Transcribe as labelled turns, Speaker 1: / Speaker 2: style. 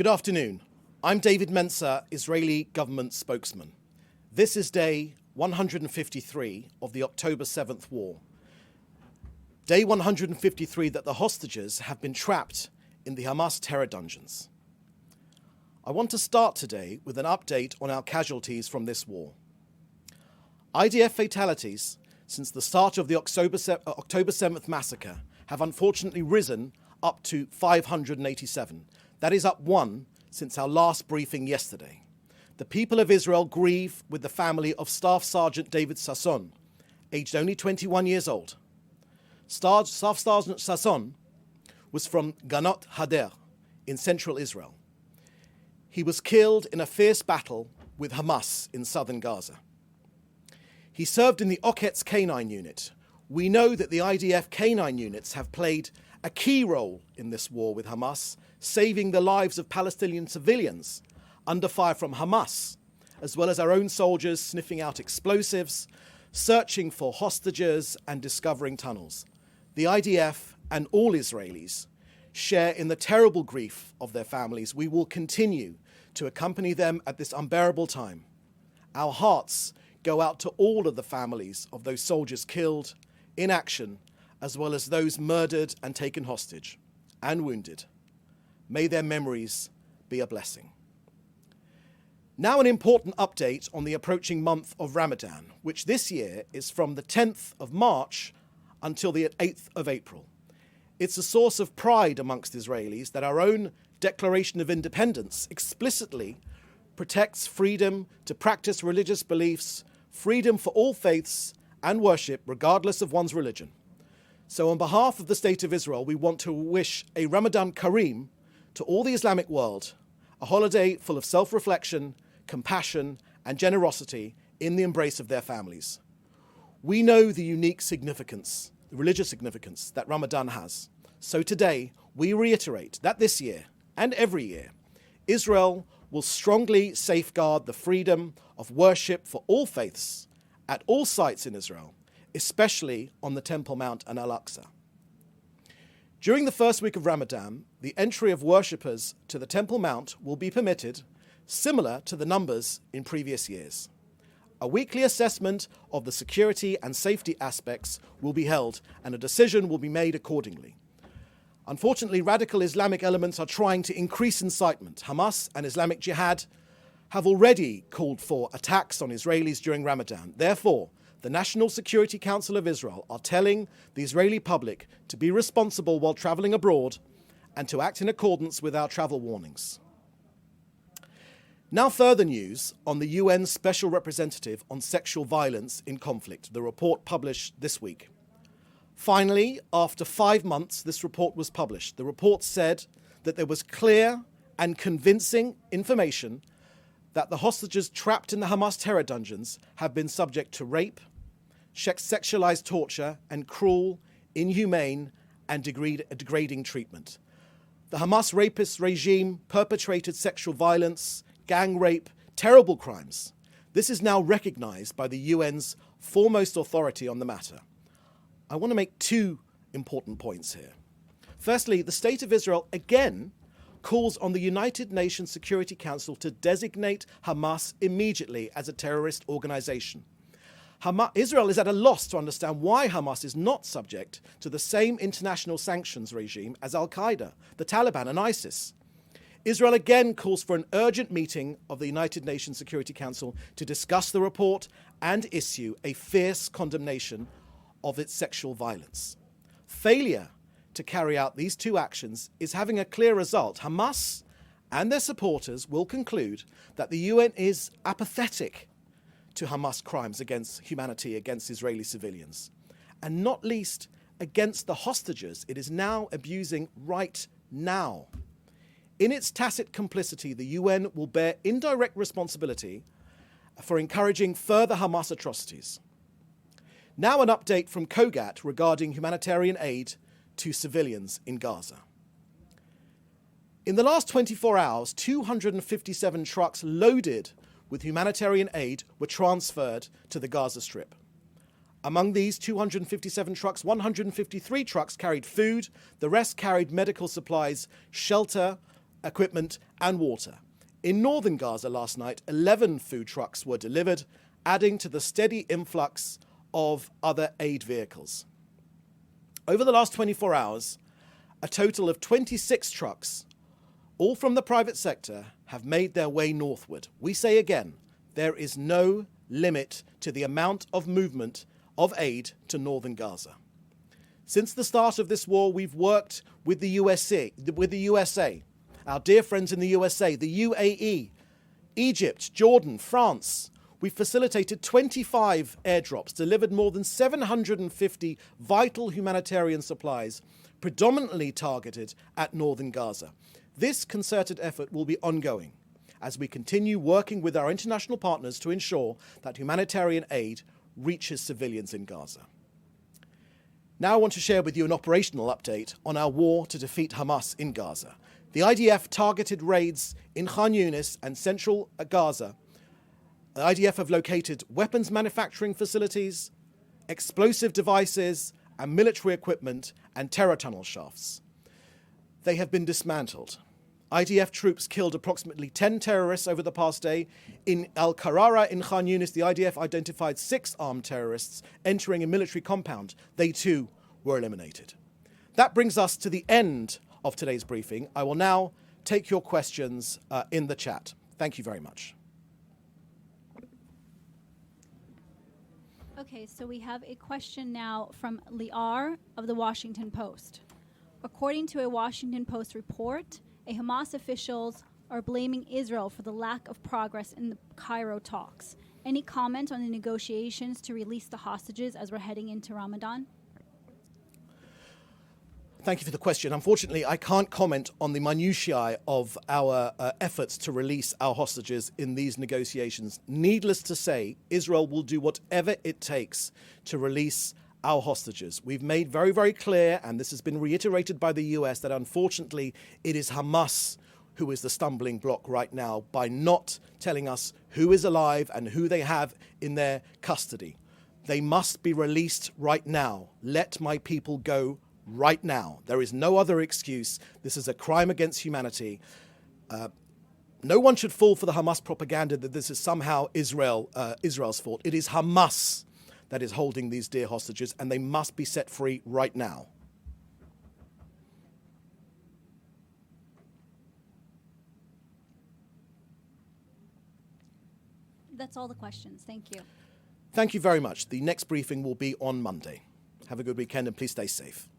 Speaker 1: Good afternoon. I'm David Mencer, Israeli government spokesman. This is day 153 of the October 7th war. Day 153 that the hostages have been trapped in the Hamas terror dungeons. I want to start today with an update on our casualties from this war. IDF fatalities since the start of the October 7th massacre have unfortunately risen up to 587. That is up one since our last briefing yesterday. The people of Israel grieve with the family of Staff Sergeant David Sasson, aged only 21 years old. Staff Sergeant Sasson was from Ganot Hader in central Israel. He was killed in a fierce battle with Hamas in southern Gaza. He served in the Oketz K9 unit. We know that the IDF K9 units have played a key role in this war with Hamas, saving the lives of Palestinian civilians under fire from Hamas, as well as our own soldiers sniffing out explosives, searching for hostages and discovering tunnels. The IDF and all Israelis share in the terrible grief of their families. We will continue to accompany them at this unbearable time. Our hearts go out to all of the families of those soldiers killed in action, as well as those murdered and taken hostage and wounded. May their memories be a blessing. Now an important update on the approaching month of Ramadan, which this year is from the 10th of March until the 8th of April. It's a source of pride amongst Israelis that our own Declaration of Independence explicitly protects freedom to practice religious beliefs, freedom for all faiths and worship regardless of one's religion. So on behalf of the State of Israel, we want to wish a Ramadan Kareem to all the Islamic world, a holiday full of self-reflection, compassion, and generosity in the embrace of their families. We know the unique significance, the religious significance that Ramadan has. So today, we reiterate that this year and every year, Israel will strongly safeguard the freedom of worship for all faiths at all sites in Israel, especially on the Temple Mount and Al-Aqsa. During the first week of Ramadan, the entry of worshippers to the Temple Mount will be permitted, similar to the numbers in previous years. A weekly assessment of the security and safety aspects will be held, and a decision will be made accordingly. Unfortunately, radical Islamic elements are trying to increase incitement. Hamas and Islamic Jihad have already called for attacks on Israelis during Ramadan. Therefore, the National Security Council of Israel are telling the Israeli public to be responsible while traveling abroad and to act in accordance with our travel warnings. Now further news on the UN Special Representative on Sexual Violence in Conflict, the report published this week. Finally, after 5 months, this report was published. The report said that there was clear and convincing information that the hostages trapped in the Hamas terror dungeons have been subject to rape, sexualized torture, and cruel, inhumane, and degrading treatment. The Hamas rapist regime perpetrated sexual violence, gang rape, terrible crimes. This is now recognized by the UN's foremost authority on the matter. I want to make 2 important points here. Firstly, the State of Israel again calls on the United Nations Security Council to designate Hamas immediately as a terrorist organization. Israel is at a loss to understand why Hamas is not subject to the same international sanctions regime as Al-Qaeda, the Taliban, and ISIS. Israel again calls for an urgent meeting of the United Nations Security Council to discuss the report and issue a fierce condemnation of its sexual violence. Failure to carry out these 2 actions is having a clear result. Hamas and their supporters will conclude that the UN is apathetic to Hamas crimes against humanity, against Israeli civilians, and not least against the hostages it is now abusing right now. In its tacit complicity, the UN will bear indirect responsibility for encouraging further Hamas atrocities. Now an update from COGAT regarding humanitarian aid to civilians in Gaza. In the last 24 hours, 257 trucks loaded with humanitarian aid were transferred to the Gaza Strip. Among these 257 trucks, 153 trucks carried food, the rest carried medical supplies, shelter, equipment and water. In northern Gaza last night, 11 food trucks were delivered, adding to the steady influx of other aid vehicles. Over the last 24 hours, a total of 26 trucks, all from the private sector, have made their way northward. We say again, there is no limit to the amount of movement of aid to northern Gaza. Since the start of this war, we've worked with the USA, our dear friends in the USA, the UAE, Egypt, Jordan, France. We've facilitated 25 airdrops, delivered more than 750 vital humanitarian supplies, predominantly targeted at northern Gaza. This concerted effort will be ongoing as we continue working with our international partners to ensure that humanitarian aid reaches civilians in Gaza. Now I want to share with you an operational update on our war to defeat Hamas in Gaza. The IDF targeted raids in Khan Yunis and central Gaza. The IDF have located weapons manufacturing facilities, explosive devices, and military equipment and terror tunnel shafts. They have been dismantled. IDF troops killed approximately 10 terrorists over the past day. In Al-Qarara in Khan Yunis, the IDF identified 6 armed terrorists entering a military compound. They too were eliminated. That brings us to the end of today's briefing. I will now take your questions in the chat. Thank you very much.
Speaker 2: Okay, so we have a question now from Liar of the Washington Post. According to a Washington Post report, Hamas officials are blaming Israel for the lack of progress in the Cairo talks. Any comment on the negotiations to release the hostages as we're heading into Ramadan?
Speaker 1: Thank you for the question. Unfortunately, I can't comment on the minutiae of our efforts to release our hostages in these negotiations. Needless to say, Israel will do whatever it takes to release our hostages. We've made very, very clear, and this has been reiterated by the US, that unfortunately it is Hamas who is the stumbling block right now by not telling us who is alive and who they have in their custody. They must be released right now. Let my people go right now. There is no other excuse. This is a crime against humanity. No one should fall for the Hamas propaganda that this is somehow Israel's fault. It is Hamas that is holding these dear hostages, and they must be set free right now.
Speaker 2: That's all the questions. Thank you.
Speaker 1: Thank you very much. The next briefing will be on Monday. Have a good weekend and please stay safe.